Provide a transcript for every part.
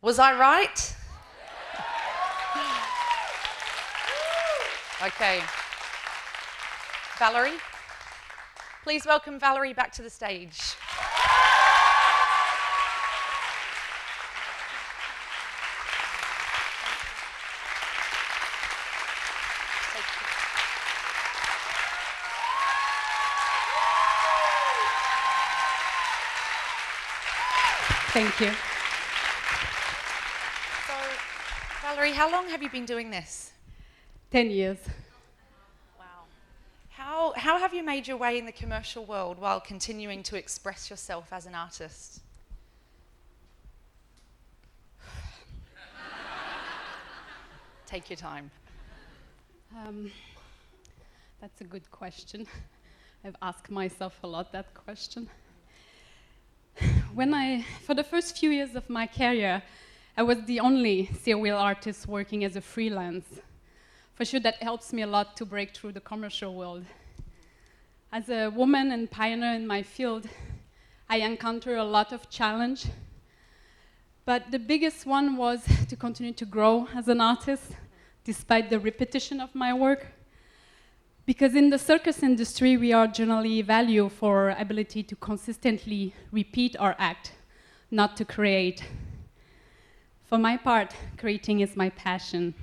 Was I right? Okay. Valerie? Please welcome Valerie back to the stage. Thank you. So, Valerie, how long have you been doing this? 10 years. Wow. How have you made your way in the commercial world while continuing to express yourself as an artist? Take your time. That's a good question. I've asked myself a lot that question. For the first few years of my career, I was the only Cyr Wheel artist working as a freelance. For sure, that helps me a lot to break through the commercial world. As a woman and pioneer in my field, I encounter a lot of challenge. But the biggest one was to continue to grow as an artist, despite the repetition of my work. Because in the circus industry, we are generally valued for our ability to consistently repeat our act, not to create. For my part, creating is my passion.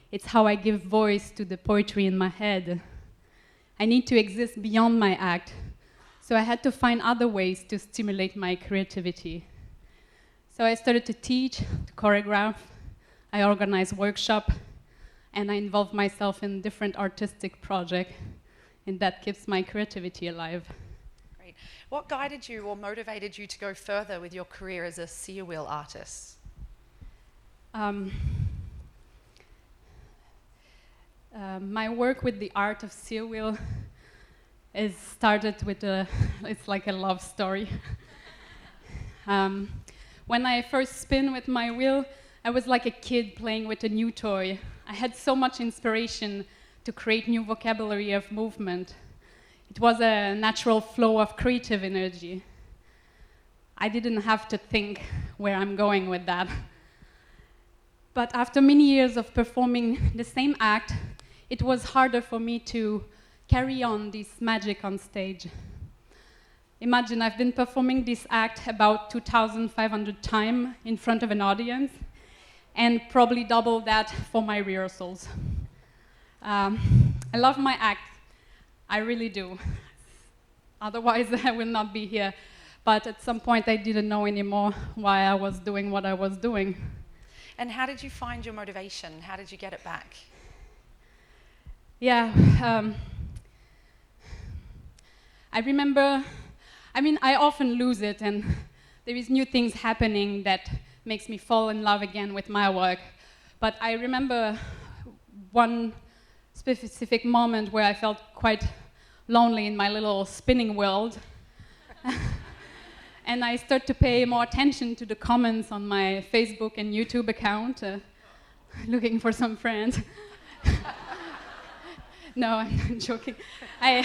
It's how I give voice to the poetry in my head. I need to exist beyond my act, so I had to find other ways to stimulate my creativity. So I started to teach, to choreograph, I organized workshops, and I involve myself in different artistic projects, and that keeps my creativity alive. Great. What guided you or motivated you to go further with your career as a Cyr Wheel artist? My work with the art of Cyr Wheel is started with it's like a love story. When I first spin with my wheel, I was like a kid playing with a new toy. I had so much inspiration to create new vocabulary of movement. It was a natural flow of creative energy. I didn't have to think where I'm going with that. But after many years of performing the same act, it was harder for me to carry on this magic on stage. Imagine I've been performing this act about 2,500 times in front of an audience, and probably double that for my rehearsals. I love my act, I really do. Otherwise I will not be here. But at some point I didn't know anymore why I was doing what I was doing. And how did you find your motivation? How did you get it back? Yeah, I remember, I often lose it, and there is new things happening that makes me fall in love again with my work. But I remember one specific moment where I felt quite lonely in my little spinning world. And I started to pay more attention to the comments on my Facebook and YouTube account, looking for some friends. No, I'm not joking. I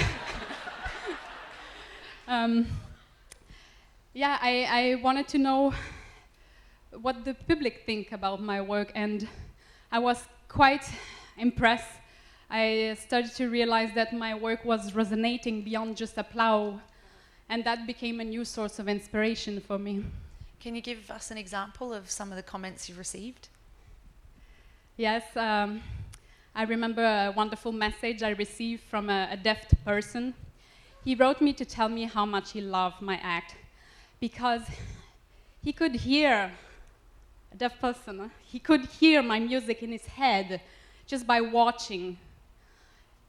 wanted to know what the public think about my work, and I was quite impressed. I started to realize that my work was resonating beyond just applause, and that became a new source of inspiration for me. Can you give us an example of some of the comments you received? Yes, I remember a wonderful message I received from a deaf person. He wrote me to tell me how much he loved my act, because he could hear, a deaf person, he could hear my music in his head just by watching.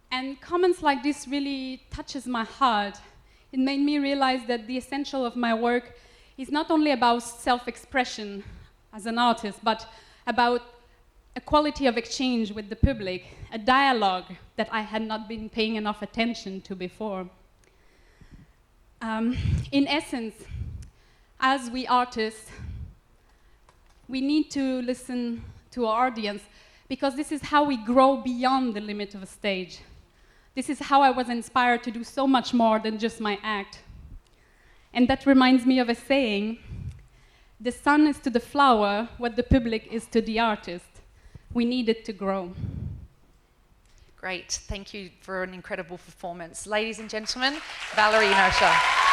And comments like this really touches my heart. It made me realize that the essential of my work is not only about self-expression as an artist, but about a quality of exchange with the public, a dialogue that I had not been paying enough attention to before. In essence, as we artists, we need to listen to our audience, because this is how we grow beyond the limit of a stage. This is how I was inspired to do so much more than just my act. And that reminds me of a saying, The sun is to the flower what the public is to the artist. We need it to grow. Great, thank you for an incredible performance. Ladies and gentlemen, Valerie Inertie.